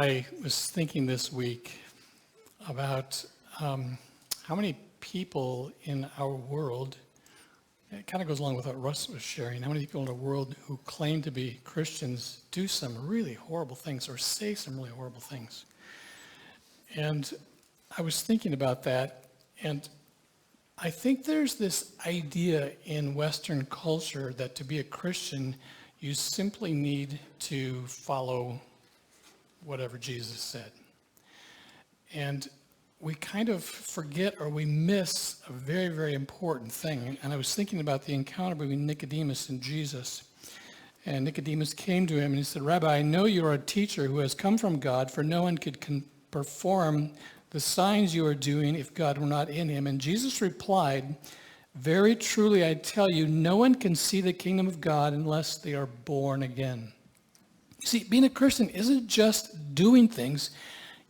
I was thinking this week about how many people in our world, it kind of goes along with what Russ was sharing, how many people in the world who claim to be Christians do some really horrible things or say some really horrible things. And I was thinking about that, and I think there's this idea in Western culture that to be a Christian, you simply need to follow whatever Jesus said. And we kind of forget or we miss a very, very important thing. And I was thinking about the encounter between Nicodemus and Jesus. And Nicodemus came to him and he said, "Rabbi, I know you are a teacher who has come from God, for no one could perform the signs you are doing if God were not in him." And Jesus replied, "Very truly I tell you, no one can see the kingdom of God unless they are born again." See, being a Christian isn't just doing things.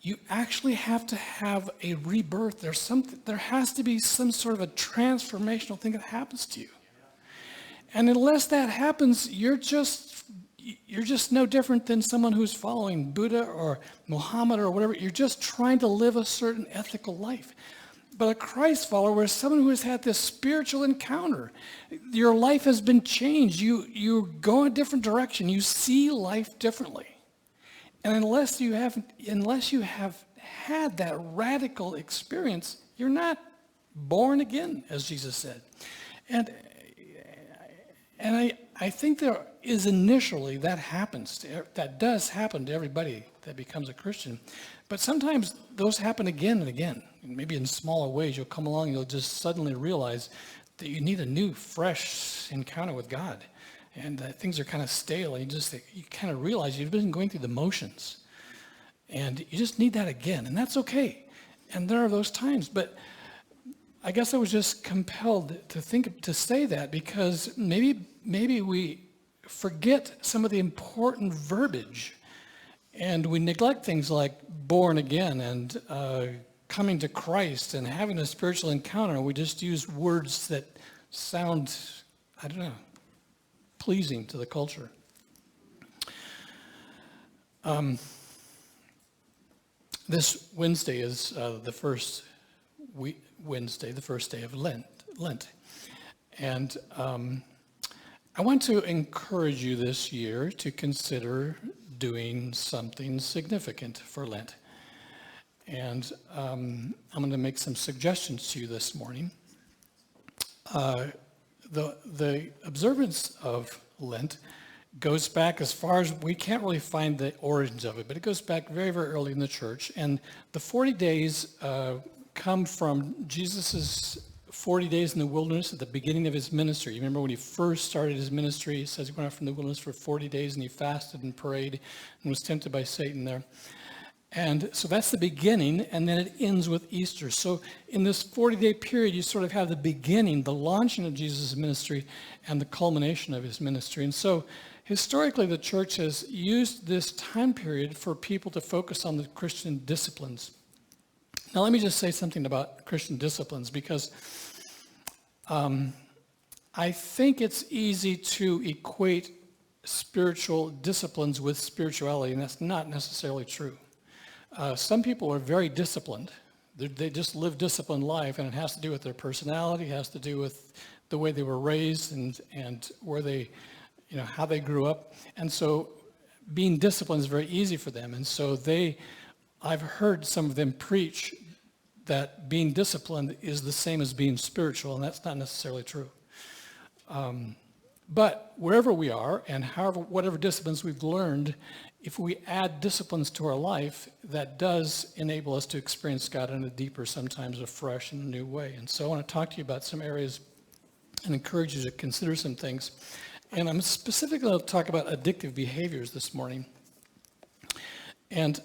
You actually have to have a rebirth. There has to be some sort of a transformational thing that happens to you. And unless that happens, you're just no different than someone who's following Buddha or Muhammad or whatever. You're just trying to live a certain ethical life. But a Christ follower is someone who has had this spiritual encounter. Your life has been changed. You go a different direction. You see life differently. And unless you have had that radical experience, you're not born again, as Jesus said. And I think there is initially that does happen to everybody that becomes a Christian. But sometimes those happen again and again. Maybe in smaller ways, you'll come along and you'll just suddenly realize that you need a new, fresh encounter with God. And things are kind of stale. And you kind of realize you've been going through the motions. And you just need that again. And that's okay. And there are those times. But I guess I was just compelled to say that because maybe we forget some of the important verbiage. And we neglect things like born again and coming to Christ and having a spiritual encounter. We just use words that sound, I don't know, pleasing to the culture. This Wednesday is the first Wednesday, the first day of Lent. And I want to encourage you this year to consider doing something significant for Lent. And I'm going to make some suggestions to you this morning. The observance of Lent goes back as far as we can't really find the origins of it, but it goes back very, very early in the church. And the 40 days come from Jesus's 40 days in the wilderness at the beginning of his ministry. You remember when he first started his ministry, he says he went out from the wilderness for 40 days and he fasted and prayed and was tempted by Satan there. And so that's the beginning, and then it ends with Easter. So in this 40-day period, you sort of have the beginning, the launching of Jesus' ministry, and the culmination of his ministry. And so historically, the church has used this time period for people to focus on the Christian disciplines. Now, let me just say something about Christian disciplines, because I think it's easy to equate spiritual disciplines with spirituality, and that's not necessarily true. Some people are very disciplined. They just live disciplined life, and it has to do with their personality, it has to do with the way they were raised and where they, how they grew up. And so being disciplined is very easy for them. And so I've heard some of them preach that being disciplined is the same as being spiritual, and that's not necessarily true. But wherever we are and whatever disciplines we've learned, if we add disciplines to our life, that does enable us to experience God in a deeper, sometimes a fresh and a new way. And so I want to talk to you about some areas and encourage you to consider some things. And I'm specifically going to talk about addictive behaviors this morning. And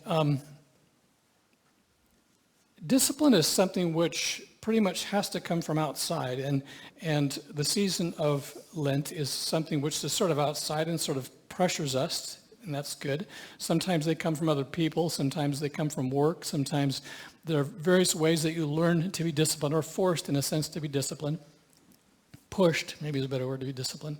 discipline is something which pretty much has to come from outside. And the season of Lent is something which is sort of outside and sort of pressures us. And that's good. Sometimes they come from other people. Sometimes they come from work. Sometimes there are various ways that you learn to be disciplined, or forced, in a sense, to be disciplined. Pushed, maybe is a better word, to be disciplined.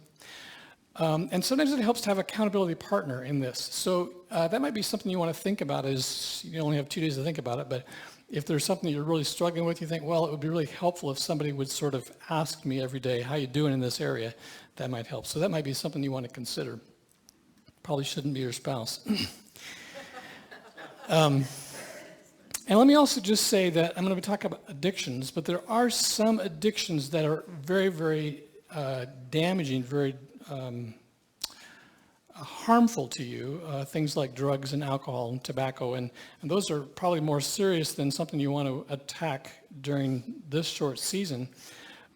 And sometimes it helps to have an accountability partner in this. So that might be something you want to think about is you only have 2 days to think about it, but if there's something you're really struggling with, you think, well, it would be really helpful if somebody would sort of ask me every day, how you doing in this area? That might help. So that might be something you want to consider. Probably shouldn't be your spouse. And let me also just say that I'm going to talk about addictions, but there are some addictions that are very, very damaging, very harmful to you, things like drugs and alcohol and tobacco, and those are probably more serious than something you want to attack during this short season.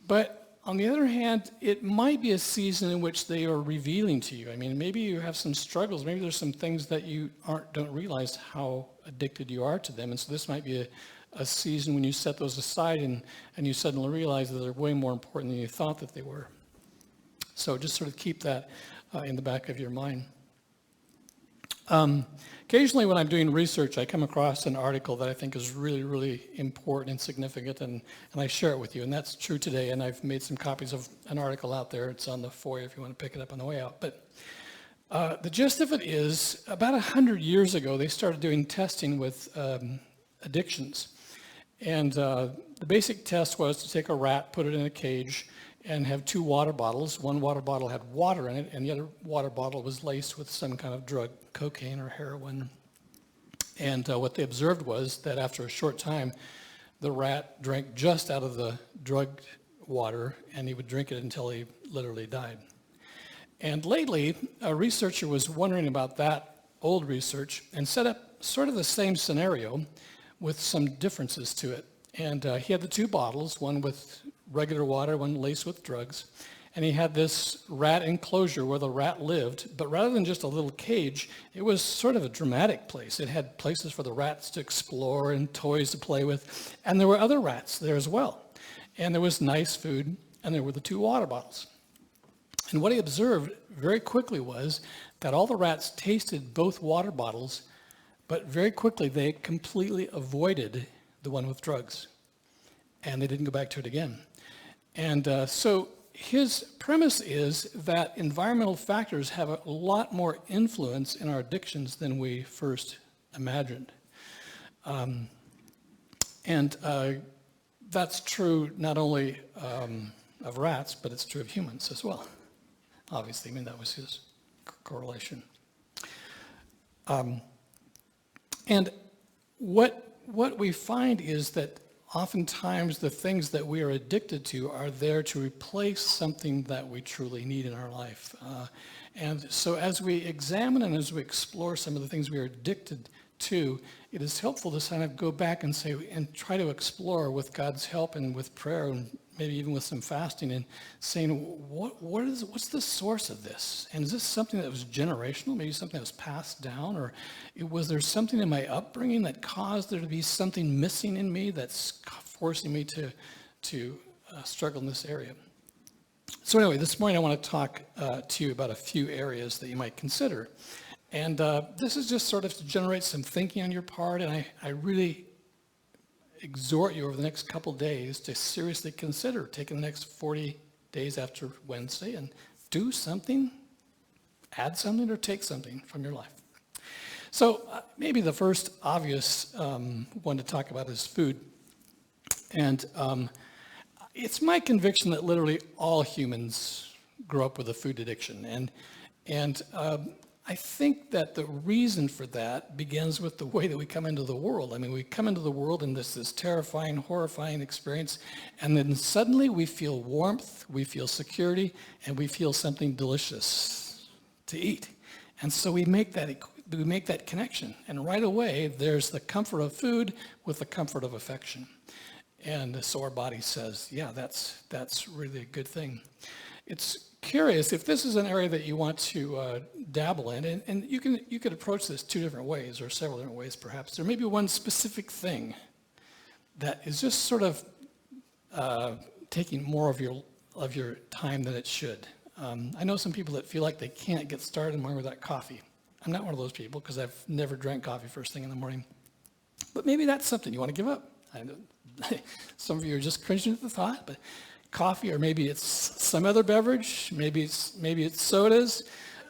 But on the other hand, it might be a season in which they are revealing to you. I mean, maybe you have some struggles. Maybe there's some things that you don't realize how addicted you are to them. And so this might be a season when you set those aside and you suddenly realize that they're way more important than you thought that they were. So just sort of keep that in the back of your mind. Occasionally when I'm doing research, I come across an article that I think is really, really important and significant, and I share it with you. And that's true today, and I've made some copies of an article out there. It's on the foyer if you want to pick it up on the way out. But the gist of it is, about 100 years ago, they started doing testing with addictions. And the basic test was to take a rat, put it in a cage, and have 2 water bottles. One water bottle had water in it, and the other water bottle was laced with some kind of drug, cocaine or heroin. And what they observed was that after a short time, the rat drank just out of the drugged water, and he would drink it until he literally died. And lately, a researcher was wondering about that old research and set up sort of the same scenario with some differences to it. And he had the 2 bottles, one with regular water, one laced with drugs. And he had this rat enclosure where the rat lived, but rather than just a little cage, it was sort of a dramatic place. It had places for the rats to explore and toys to play with. And there were other rats there as well. And there was nice food, and there were the 2 water bottles. And what he observed very quickly was that all the rats tasted both water bottles, but very quickly they completely avoided the one with drugs. And they didn't go back to it again. And so his premise is that environmental factors have a lot more influence in our addictions than we first imagined. And that's true not only of rats, but it's true of humans as well. Obviously, I mean, that was his correlation. And what we find is that oftentimes the things that we are addicted to are there to replace something that we truly need in our life. And so as we examine and as we explore some of the things we are addicted to, it is helpful to kind of go back and say and try to explore with God's help and with prayer and maybe even with some fasting and saying, what's the source of this? And is this something that was generational, maybe something that was passed down? Or was there something in my upbringing that caused there to be something missing in me that's forcing me to struggle in this area? So anyway, this morning I want to talk to you about a few areas that you might consider. And this is just sort of to generate some thinking on your part, and I really exhort you over the next couple days to seriously consider taking the next 40 days after Wednesday and do something, add something or take something from your life. So maybe the first obvious one to talk about is food. And it's my conviction that literally all humans grow up with a food addiction. And I think that the reason for that begins with the way that we come into the world. I mean, we come into the world in this terrifying, horrifying experience, and then suddenly we feel warmth, we feel security, and we feel something delicious to eat. And so we make that connection. And right away, there's the comfort of food with the comfort of affection. And so our body says, yeah, that's really a good thing. It's curious if this is an area that you want to dabble in, and you could approach this 2 different ways or several different ways perhaps. There may be one specific thing that is just sort of taking more of your time than it should. I know some people that feel like they can't get started in the morning without coffee. I'm not one of those people because I've never drank coffee first thing in the morning. But maybe that's something you want to give up. I know some of you are just cringing at the thought, but coffee, or maybe it's some other beverage. Maybe it's sodas.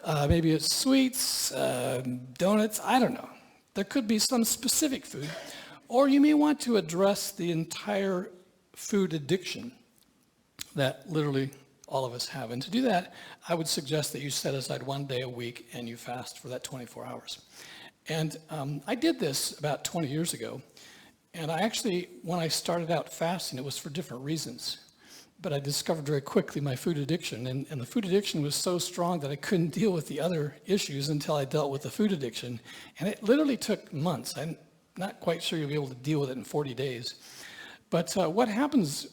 Maybe it's sweets, donuts. I don't know. There could be some specific food. Or you may want to address the entire food addiction that literally all of us have. And to do that, I would suggest that you set aside one day a week and you fast for that 24 hours. And I did this about 20 years ago. And I actually, when I started out fasting, it was for different reasons. But I discovered very quickly my food addiction. And the food addiction was so strong that I couldn't deal with the other issues until I dealt with the food addiction. And it literally took months. I'm not quite sure you'll be able to deal with it in 40 days. But what happens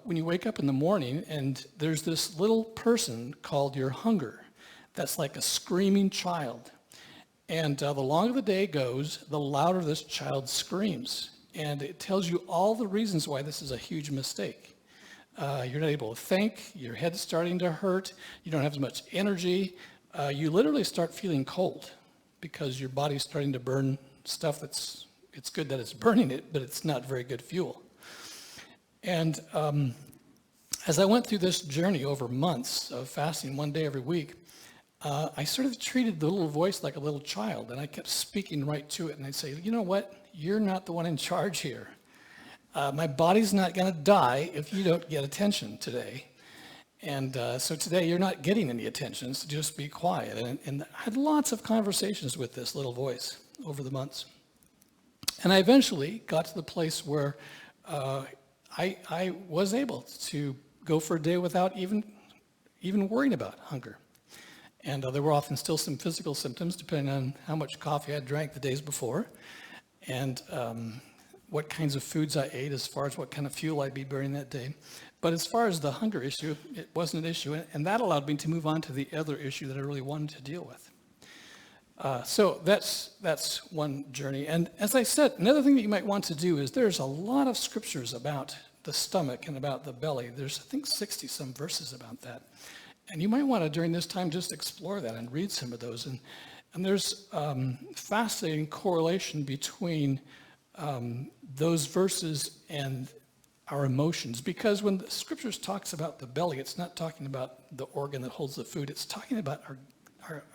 when you wake up in the morning and there's this little person called your hunger that's like a screaming child. And the longer the day goes, the louder this child screams. And it tells you all the reasons why this is a huge mistake. You're not able to think, your head's starting to hurt, you don't have as much energy. You literally start feeling cold because your body's starting to burn stuff it's good that it's burning it, but it's not very good fuel. And as I went through this journey over months of fasting one day every week, I sort of treated the little voice like a little child, and I kept speaking right to it, and I'd say, you know what, you're not the one in charge here. My body's not going to die if you don't get attention today. And so today you're not getting any attention, so just be quiet. And I had lots of conversations with this little voice over the months. And I eventually got to the place where I was able to go for a day without even worrying about hunger. And there were often still some physical symptoms depending on how much coffee I drank the days before and what kinds of foods I ate as far as what kind of fuel I'd be burning that day. But as far as the hunger issue, it wasn't an issue. And that allowed me to move on to the other issue that I really wanted to deal with. So that's one journey. And as I said, another thing that you might want to do is there's a lot of scriptures about the stomach and about the belly. There's, I think, 60 some verses about that. And you might want to, during this time, just explore that and read some of those. And there's fascinating correlation between those verses and our emotions. Because when the scriptures talks about the belly, it's not talking about the organ that holds the food. It's talking about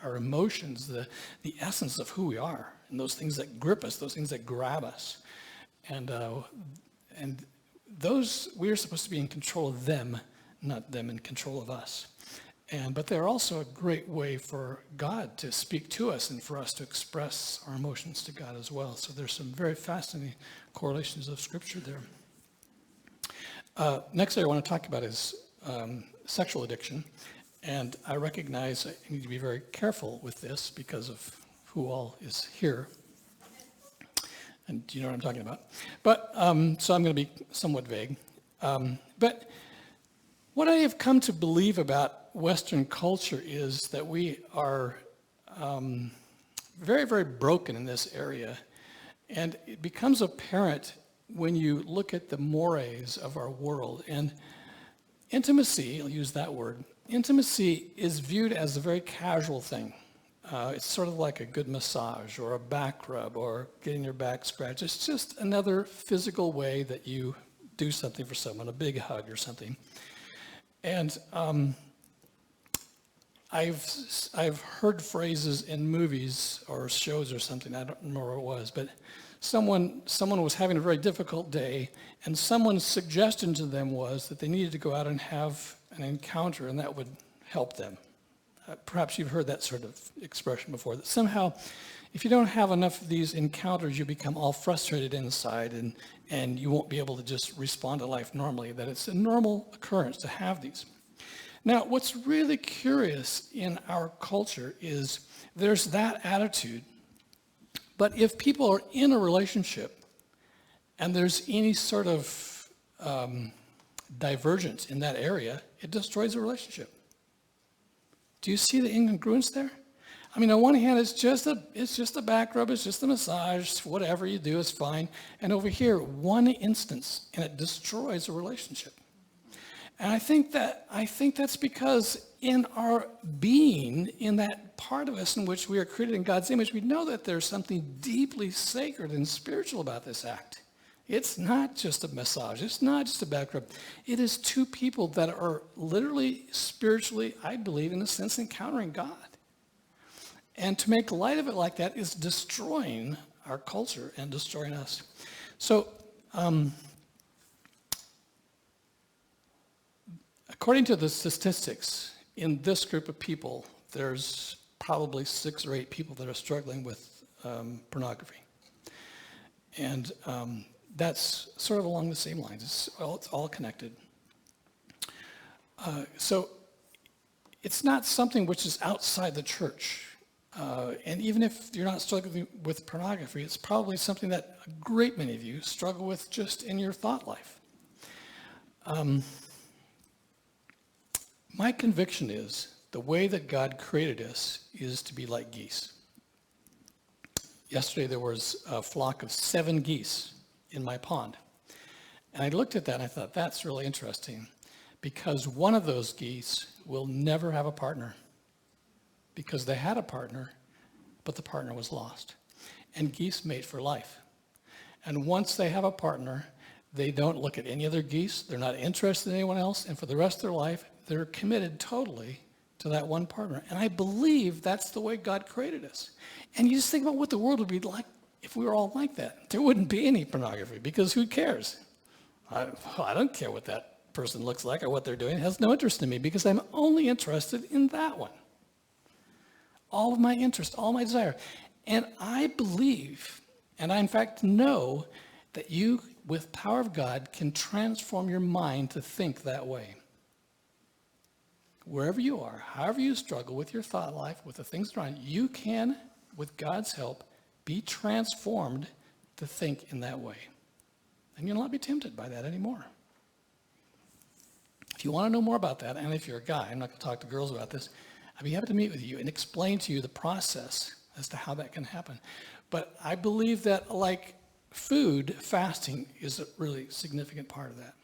our emotions, the essence of who we are, and those things that grip us, those things that grab us. And those, we are supposed to be in control of them, not them in control of us. But they're also a great way for God to speak to us and for us to express our emotions to God as well. So there's some very fascinating correlations of Scripture there. Next thing I want to talk about is sexual addiction. And I recognize I need to be very careful with this because of who all is here. And you know what I'm talking about. But so I'm going to be somewhat vague. But what I have come to believe about Western culture is that we are very, very broken in this area. And it becomes apparent when you look at the mores of our world. And intimacy, I'll use that word, intimacy is viewed as a very casual thing. It's sort of like a good massage or a back rub or getting your back scratched. It's just another physical way that you do something for someone, a big hug or something. And I've heard phrases in movies or shows or something, I don't remember what it was, but someone was having a very difficult day, and someone's suggestion to them was that they needed to go out and have an encounter, and that would help them. Perhaps you've heard that sort of expression before, that somehow if you don't have enough of these encounters, you become all frustrated inside, and you won't be able to just respond to life normally, that it's a normal occurrence to have these. Now, what's really curious in our culture is there's that attitude, but if people are in a relationship and there's any sort of divergence in that area, it destroys the relationship. Do you see the incongruence there? I mean, on one hand, it's just a back rub, it's just a massage, whatever you do is fine. And over here, one instance, and it destroys a relationship. And I think that's because in our being, in that part of us in which we are created in God's image, we know that there's something deeply sacred and spiritual about this act. It's not just a massage. It's not just a back rub. It is two people that are literally, spiritually, I believe, in a sense, encountering God. And to make light of it like that is destroying our culture and destroying us. So, according to the statistics, in this group of people, there's probably 6 or 8 people that are struggling with pornography. And that's sort of along the same lines. It's all connected. So it's not something which is outside the church. And even if you're not struggling with pornography, it's probably something that a great many of you struggle with just in your thought life. My conviction is the way that God created us is to be like geese. Yesterday there was a flock of 7 geese in my pond. And I looked at that and I thought, that's really interesting, because one of those geese will never have a partner, because they had a partner, but the partner was lost. And geese mate for life. And once they have a partner, they don't look at any other geese, they're not interested in anyone else, and for the rest of their life, they're committed totally to that one partner. And I believe that's the way God created us. And you just think about what the world would be like if we were all like that. There wouldn't be any pornography, because who cares? I don't care what that person looks like or what they're doing. It has no interest in me, because I'm only interested in that one. All of my interest, all my desire. And I believe, and I in fact know, that you, with power of God, can transform your mind to think that way. Wherever you are, however you struggle with your thought life, with the things around you, you can, with God's help, be transformed to think in that way. And you'll not be tempted by that anymore. If you want to know more about that, and if you're a guy, I'm not going to talk to girls about this, I'd be happy to meet with you and explain to you the process as to how that can happen. But I believe that, like food, fasting is a really significant part of that.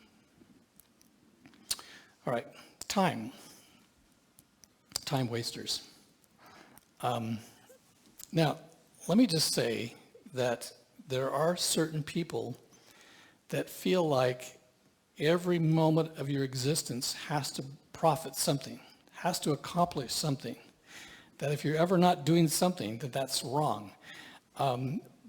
All right, time wasters. Now, let me just say that there are certain people that feel like every moment of your existence has to profit something, has to accomplish something, that if you're ever not doing something, that's wrong.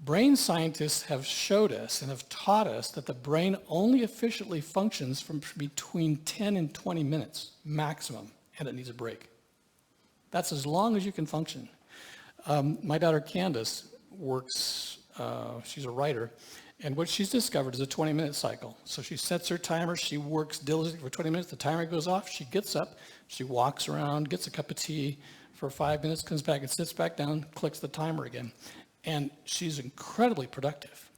Brain scientists have showed us and have taught us that the brain only efficiently functions from between 10 and 20 minutes maximum, and it needs a break. That's as long as you can function. My daughter Candace works, she's a writer, and what she's discovered is a 20-minute cycle. So she sets her timer, she works diligently for 20 minutes, the timer goes off, she gets up, she walks around, gets a cup of tea for 5 minutes, comes back and sits back down, clicks the timer again. And she's incredibly productive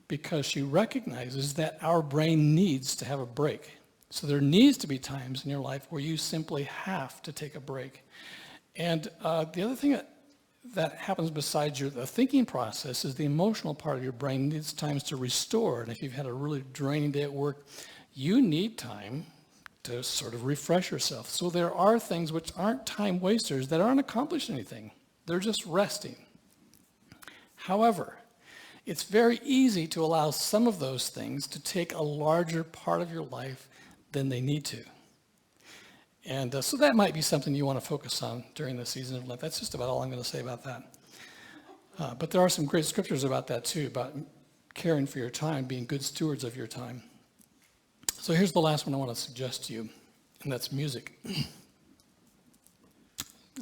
because she recognizes that our brain needs to have a break. So there needs to be times in your life where you simply have to take a break. And the other thing that happens besides the thinking process is the emotional part of your brain needs times to restore. And if you've had a really draining day at work, you need time to sort of refresh yourself. So there are things which aren't time wasters that aren't accomplishing anything. They're just resting. However, it's very easy to allow some of those things to take a larger part of your life than they need to. And so that might be something you want to focus on during the season of Lent. That's just about all I'm going to say about that. But there are some great scriptures about that too, about caring for your time, being good stewards of your time. So here's the last one I want to suggest to you, and that's music.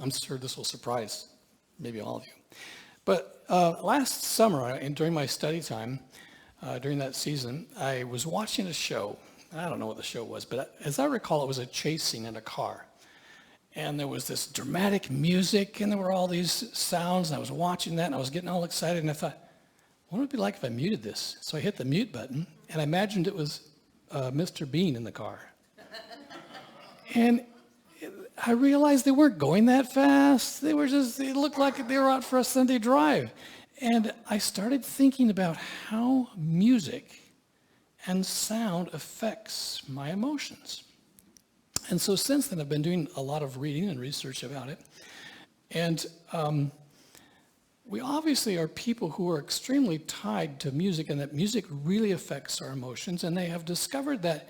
I'm sure this will surprise maybe all of you. But last summer, and during my study time, during that season, I was watching a show. I don't know what the show was, but as I recall, it was a chase scene in a car. And there was this dramatic music, and there were all these sounds, and I was watching that, and I was getting all excited, and I thought, what would it be like if I muted this? So I hit the mute button, and I imagined it was Mr. Bean in the car. And I realized they weren't going that fast. They looked like they were out for a Sunday drive. And I started thinking about how music and sound affects my emotions. And so since then, I've been doing a lot of reading and research about it. And we obviously are people who are extremely tied to music, and that music really affects our emotions, and they have discovered that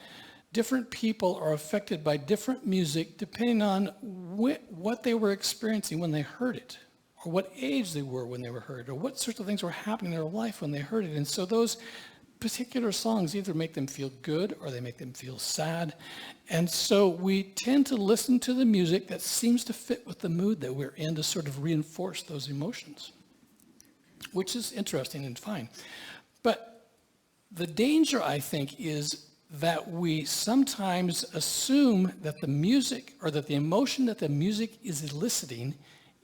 different people are affected by different music depending on what they were experiencing when they heard it, or what age they were when they were heard, or what sorts of things were happening in their life when they heard it. And so those particular songs either make them feel good or they make them feel sad. And so we tend to listen to the music that seems to fit with the mood that we're in to sort of reinforce those emotions, which is interesting and fine. But the danger, I think, is that we sometimes assume that the music, or that the emotion that the music is eliciting,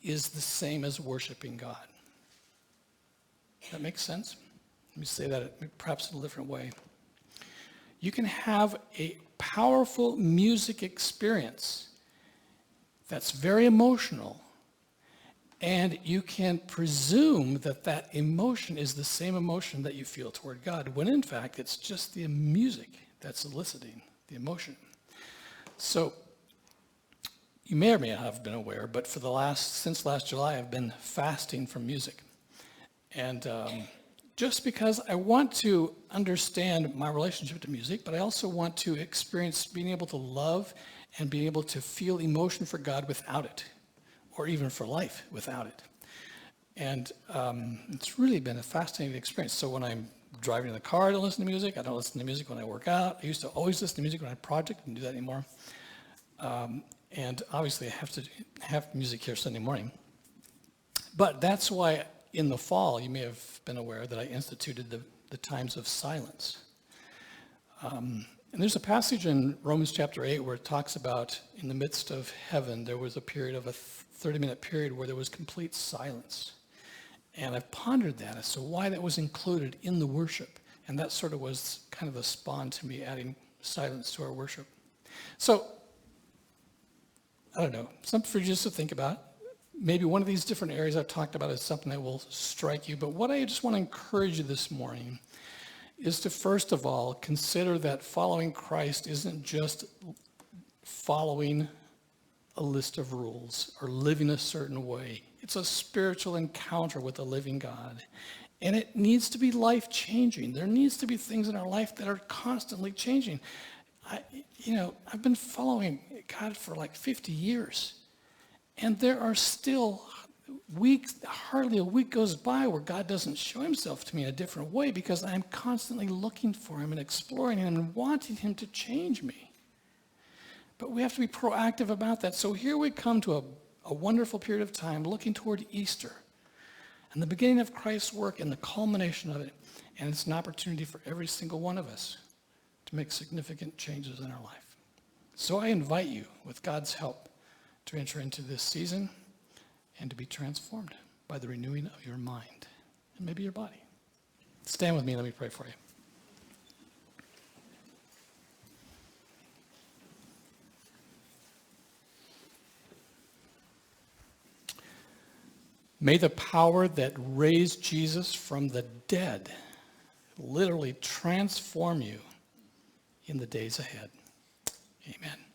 is the same as worshiping God. That makes sense? Let me say that perhaps in a different way. You can have a powerful music experience that's very emotional, and you can presume that that emotion is the same emotion that you feel toward God, when in fact it's just the music that's eliciting the emotion. So you may or may not have been aware, but since last July, I've been fasting from music. And just because I want to understand my relationship to music, but I also want to experience being able to love and being able to feel emotion for God without it, or even for life without it. And it's really been a fascinating experience. So when I'm driving in the car, I don't listen to music. I don't listen to music when I work out. I used to always listen to music when I project. I don't do that anymore. And obviously I have to have music here Sunday morning. But that's why in the fall, you may have been aware that I instituted the times of silence. And there's a passage in Romans chapter 8 where it talks about in the midst of heaven, there was a period of a 30-minute period where there was complete silence. And I've pondered that as to why that was included in the worship. And that sort of was kind of a spawn to me adding silence to our worship. So, I don't know, something for you just to think about. Maybe one of these different areas I've talked about is something that will strike you. But what I just want to encourage you this morning is to, first of all, consider that following Christ isn't just following a list of rules or living a certain way. It's a spiritual encounter with the living God. And it needs to be life-changing. There needs to be things in our life that are constantly changing. I've been following God for like 50 years. And there are still weeks, hardly a week goes by where God doesn't show himself to me in a different way, because I'm constantly looking for him and exploring him and wanting him to change me. But we have to be proactive about that. So here we come to a wonderful period of time looking toward Easter and the beginning of Christ's work and the culmination of it. And it's an opportunity for every single one of us to make significant changes in our life. So I invite you, with God's help, to enter into this season and to be transformed by the renewing of your mind and maybe your body. Stand with me, let me pray for you. May the power that raised Jesus from the dead literally transform you in the days ahead. Amen.